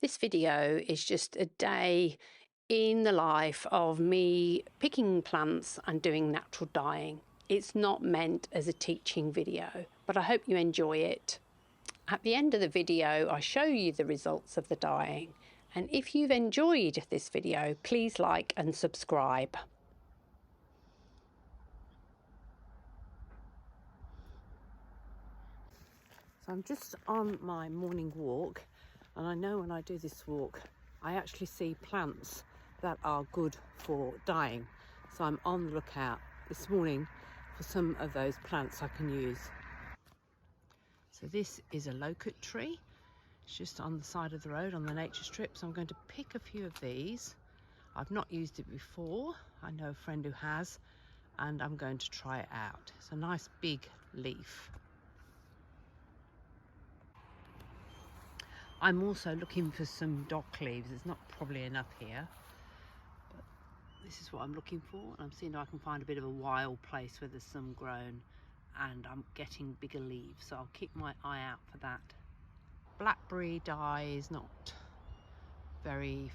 This video is just a day in the life of me picking plants and doing natural dyeing. It's not meant as a teaching video, but I hope you enjoy it. At the end of the video, I show you the results of the dyeing. And if you've enjoyed this video, please like and subscribe. So I'm just on my morning walk, and I know when I do this walk, I actually see plants that are good for dyeing. So I'm on the lookout this morning for some of those plants I can use. So this is a locust tree. It's just on the side of the road on the nature strip. So I'm going to pick a few of these. I've not used it before. I know a friend who has, and I'm going to try it out. It's a nice big leaf. I'm also looking for some dock leaves. There's not probably enough here, but this is what I'm looking for. And I'm seeing if I can find a bit of a wild place where there's some grown and I'm getting bigger leaves. So I'll keep my eye out for that. Blackberry dye is not very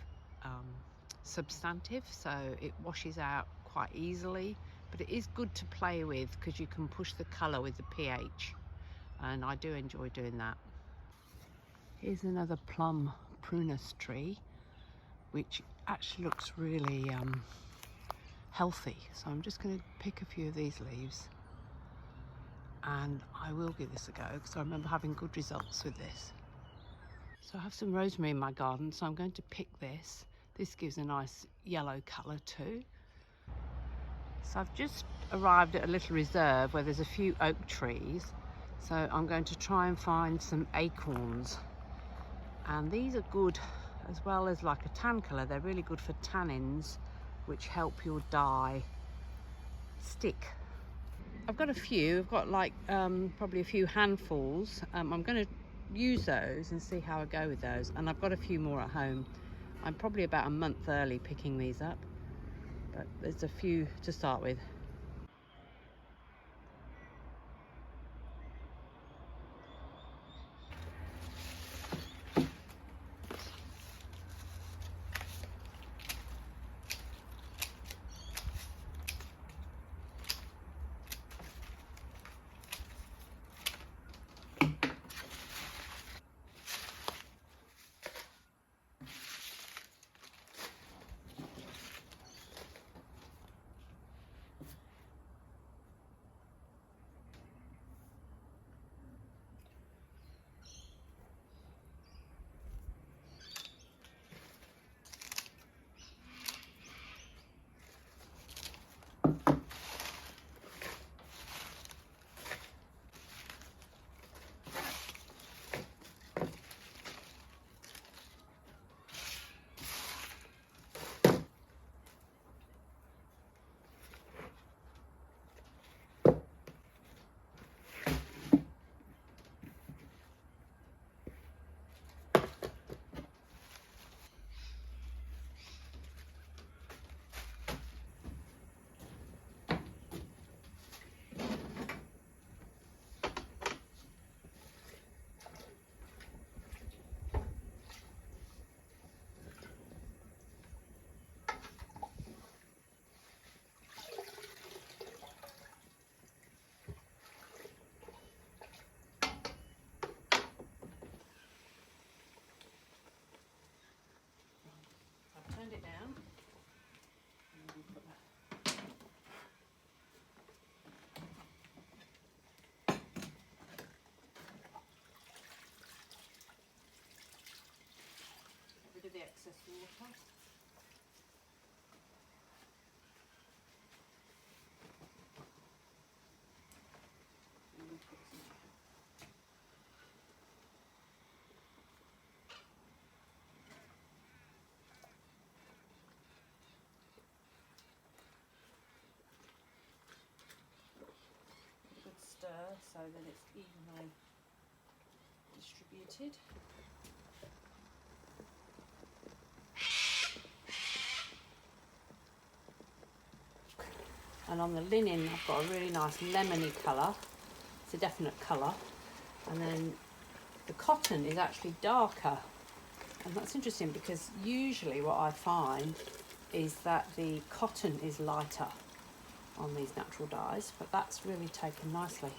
substantive, so it washes out quite easily, but it is good to play with because you can push the colour with the pH, and I do enjoy doing that. Here's another plum prunus tree, which actually looks really healthy. So I'm just going to pick a few of these leaves, and I will give this a go because I remember having good results with this. So I have some rosemary in my garden, so I'm going to pick this. This gives a nice yellow colour too. So I've just arrived at a little reserve where there's a few oak trees. So I'm going to try and find some acorns. And these are good as well as like a tan colour. They're really good for tannins, which help your dye stick. I've got a few. I've got like probably a few handfuls. I'm going to use those and see how I go with those. And I've got a few more at home. I'm probably about a month early picking these up, but there's a few to start with. Turned it down. Get rid of the excess water. Stir so that it's evenly distributed. And on the linen I've got a really nice lemony colour. It's a definite colour. And then the cotton is actually darker. And that's interesting because usually what I find is that the cotton is lighter on these natural dyes, but that's really taken nicely.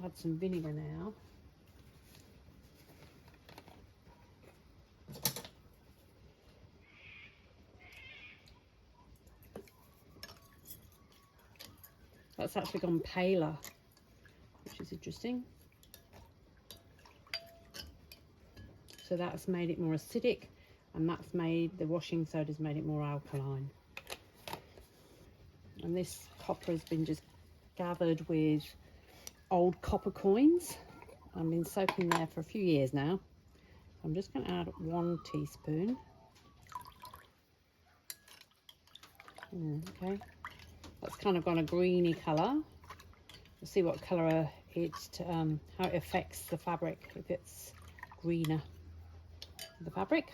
Add some vinegar now. That's actually gone paler, which is interesting. So that's made it more acidic, and that's made, the washing soda's made it more alkaline. And this copper has been just gathered with old copper coins. I've been soaking there for a few years now. I'm just going to add 1 teaspoon. Okay, that's kind of gone a greeny colour. We'll see what colour how it affects the fabric if it's greener. The fabric.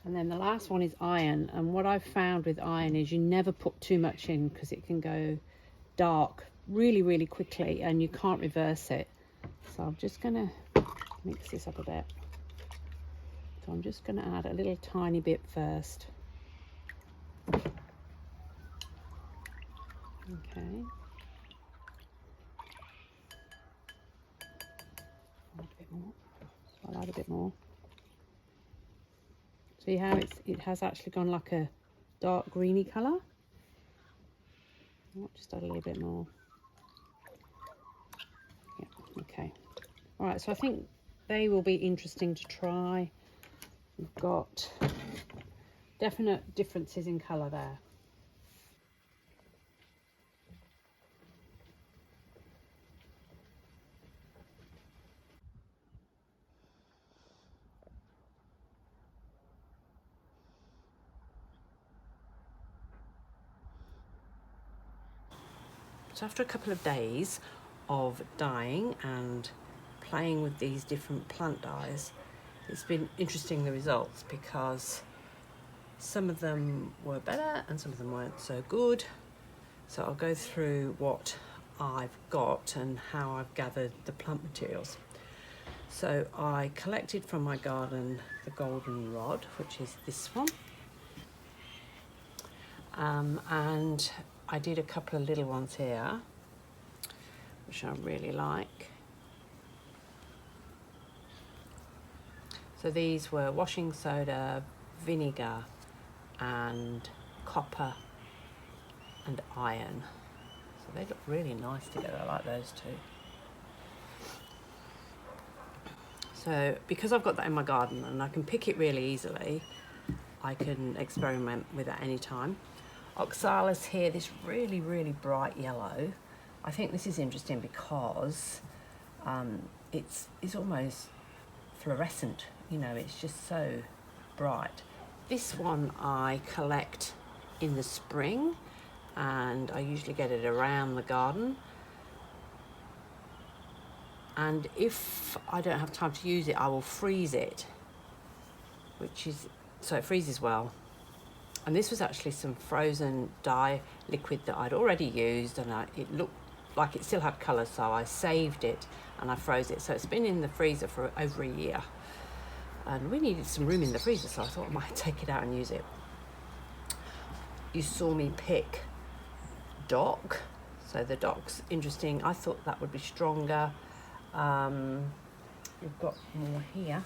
And then the last one is iron, and what I've found with iron is you never put too much in because it can go dark really quickly and you can't reverse it. So I'm just going to mix this up a bit. So I'm just going to add a little tiny bit first. Okay. Add a bit more. I'll add a bit more. See how it has actually gone like a dark greeny colour? I'll just add a little bit more. Yeah, okay. All right, so I think they will be interesting to try. We've got definite differences in colour there. So after a couple of days of dyeing and playing with these different plant dyes, it's been interesting, the results, because some of them were better and some of them weren't so good. So I'll go through what I've got and how I've gathered the plant materials. So I collected from my garden the goldenrod, which is this one. And I did a couple of little ones here, which I really like. So these were washing soda, vinegar, and copper and iron. So they look really nice together. I like those two. So because I've got that in my garden and I can pick it really easily, I can experiment with it any time. Oxalis here, this really bright yellow. I think this is interesting because it's almost fluorescent, you know, it's just so bright. This one I collect in the spring and I usually get it around the garden. And if I don't have time to use it, I will freeze it, so it freezes well. And this was actually some frozen dye liquid that I'd already used, and it looked like it still had colour, so I saved it and I froze it. So it's been in the freezer for over a year. And we needed some room in the freezer, so I thought I might take it out and use it. You saw me pick dock. So the dock's interesting. I thought that would be stronger. We've got more here.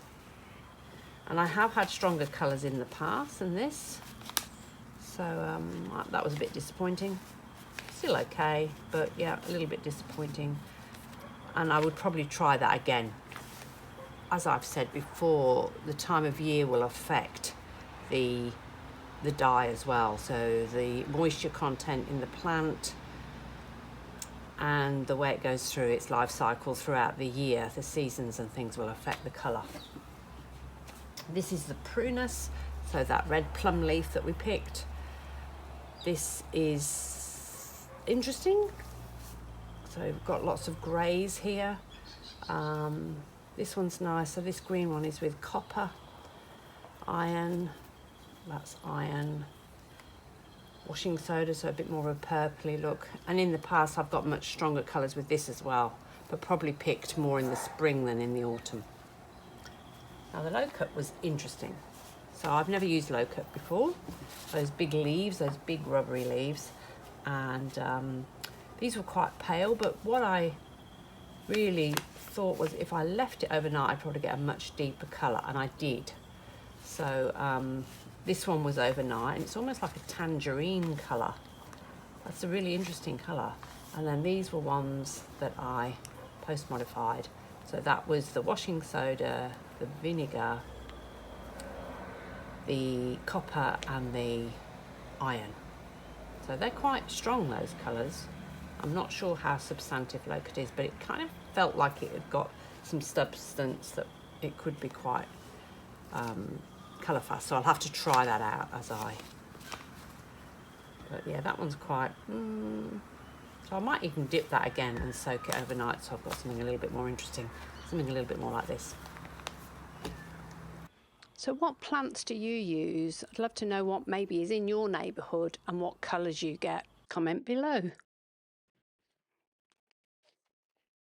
And I have had stronger colours in the past than this. So that was a bit disappointing. Still okay, but yeah, a little bit disappointing. And I would probably try that again. As I've said before, the time of year will affect the the dye as well. So the moisture content in the plant and the way it goes through its life cycle throughout the year, the seasons and things will affect the colour. This is the prunus, so that red plum leaf that we picked. This is interesting. So we've got lots of greys here. This one's nice. So this green one is with copper, iron, that's iron, washing soda, so a bit more of a purpley look. And in the past I've got much stronger colours with this as well, but probably picked more in the spring than in the autumn. Now the low cut was interesting. So I've never used low cut before. Those big leaves, those big rubbery leaves, and these were quite pale, but what I really thought was if I left it overnight I'd probably get a much deeper colour, and I did. So this one was overnight and it's almost like a tangerine colour. That's a really interesting colour. And then these were ones that I post modified. So that was the washing soda, the vinegar, the copper and the iron. So they're quite strong, those colours. I'm not sure how substantive low cut is, but it kind of felt like it had got some substance that it could be quite colour fast. So I'll have to try that out as but yeah, that one's quite, so I might even dip that again and soak it overnight so I've got something a little bit more interesting, something a little bit more like this. So what plants do you use? I'd love to know what maybe is in your neighbourhood and what colours you get. Comment below.